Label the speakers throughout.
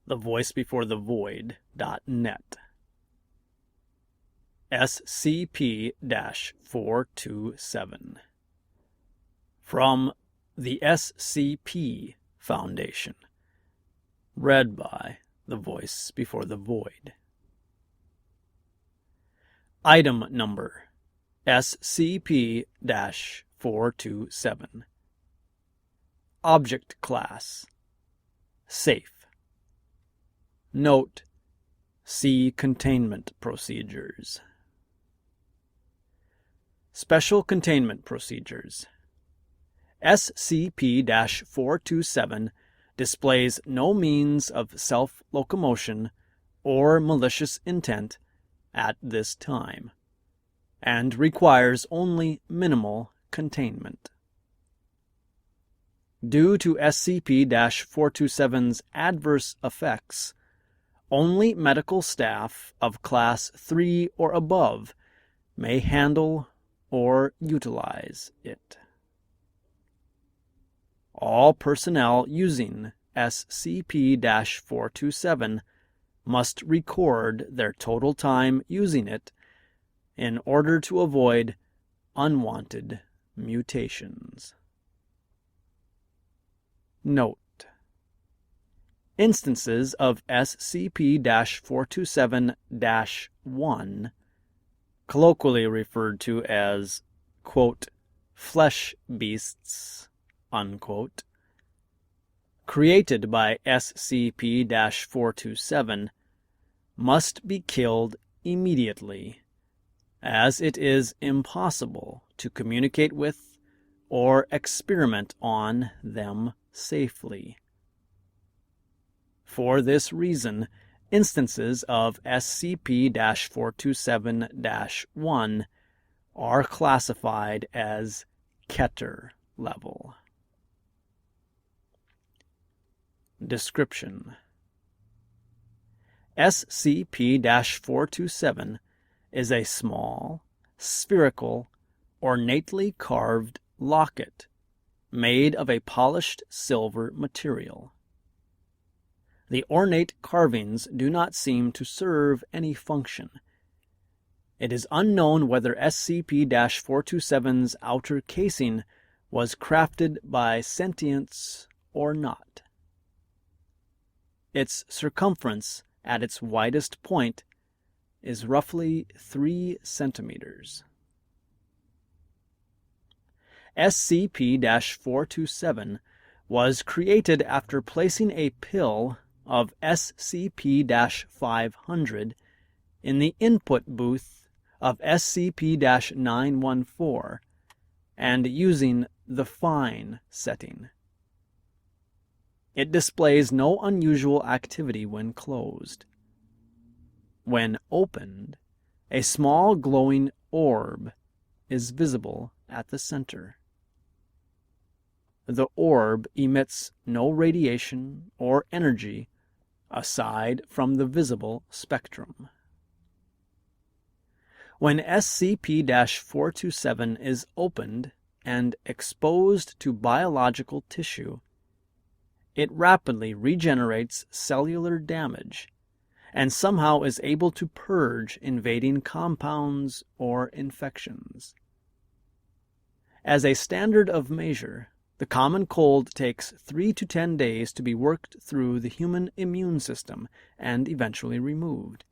Speaker 1: thevoicebeforethevoid.net. SCP-427. From the SCP Foundation. Read by The Voice Before the Void. Item Number SCP-427. Object Class Safe. Note: see Containment Procedures. Special Containment Procedures. SCP-427 displays no means of self-locomotion or malicious intent at this time, and requires only minimal containment. Due to SCP-427's adverse effects, only medical staff of Class 3 or above may handle or utilize it. All personnel using SCP-427 must record their total time using it in order to avoid unwanted mutations. Note: instances of SCP-427-1, colloquially referred to as, quote, flesh beasts, unquote, created by SCP-427, must be killed immediately, as it is impossible to communicate with or experiment on them safely. For this reason, instances of SCP-427-1 are classified as Keter level. Description: SCP-427 is a small, spherical, ornately carved locket made of a polished silver material. The ornate carvings do not seem to serve any function. It is unknown whether SCP-427's outer casing was crafted by sentience or not. Its circumference at its widest point is roughly 3 centimeters. SCP-427 was created after placing a pill of SCP-500 in the input booth of SCP-914 and using the Fine setting. It displays no unusual activity when closed. When opened, a small glowing orb is visible at the center. The orb emits no radiation or energy aside from the visible spectrum. When SCP-427 is opened and exposed to biological tissue, it rapidly regenerates cellular damage and somehow is able to purge invading compounds or infections. As a standard of measure, the common cold takes 3 to 10 days to be worked through the human immune system and eventually removed.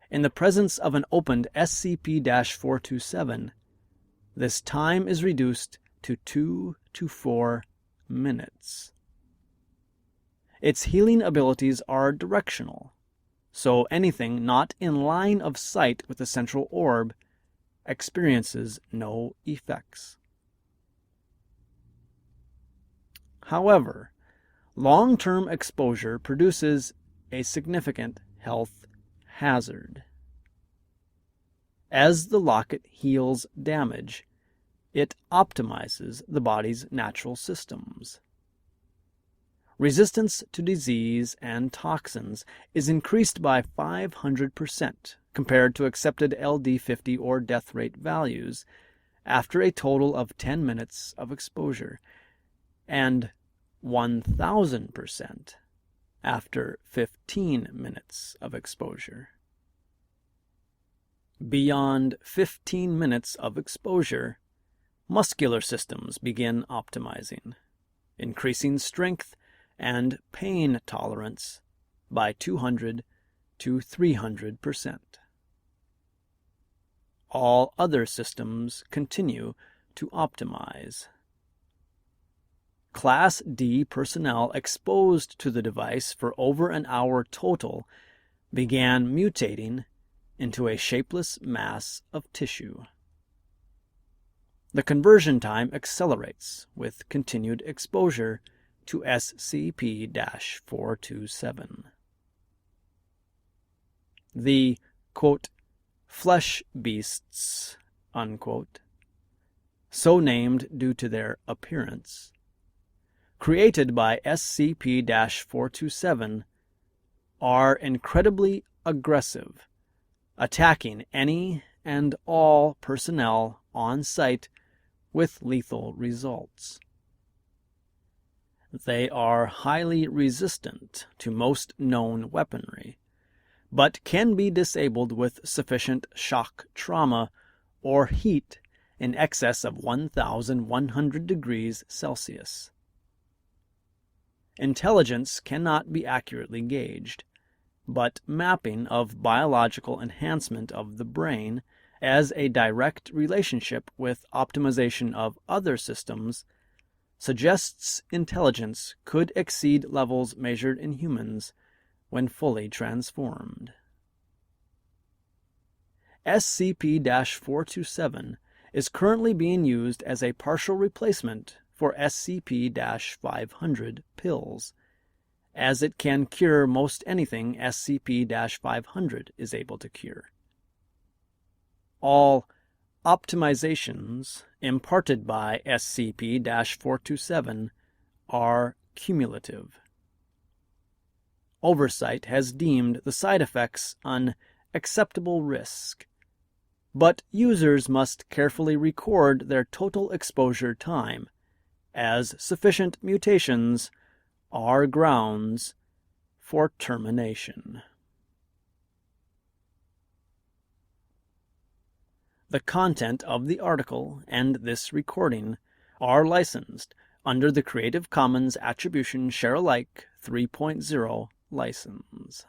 Speaker 1: In the presence of an opened SCP-427, this time is reduced to 2 to 4 minutes. Its healing abilities are directional, so anything not in line of sight with the central orb experiences no effects. However, long-term exposure produces a significant health hazard. As the locket heals damage, it optimizes the body's natural systems. Resistance to disease and toxins is increased by 500% compared to accepted LD50 or death rate values after a total of 10 minutes of exposure, and 1,000% after 15 minutes of exposure. Beyond 15 minutes of exposure, muscular systems begin optimizing, increasing strength and pain tolerance by 200 to 300%. All other systems continue to optimize. Class D personnel exposed to the device for over an hour total began mutating into a shapeless mass of tissue. The conversion time accelerates with continued exposure to SCP-427. The, quote, flesh beasts, unquote, so named due to their appearance, created by SCP-427, are incredibly aggressive, attacking any and all personnel on site with lethal results. They are highly resistant to most known weaponry, but can be disabled with sufficient shock trauma or heat in excess of 1,100 degrees Celsius. Intelligence cannot be accurately gauged, but mapping of biological enhancement of the brain as a direct relationship with optimization of other systems suggests intelligence could exceed levels measured in humans when fully transformed. SCP-427 is currently being used as a partial replacement for SCP-500 pills, as it can cure most anything SCP-500 is able to cure. All optimizations imparted by SCP-427 are cumulative. Oversight has deemed the side effects an acceptable risk, but users must carefully record their total exposure time, as sufficient mutations are grounds for termination. The content of the article and this recording are licensed under the Creative Commons Attribution Share Alike 3.0 license.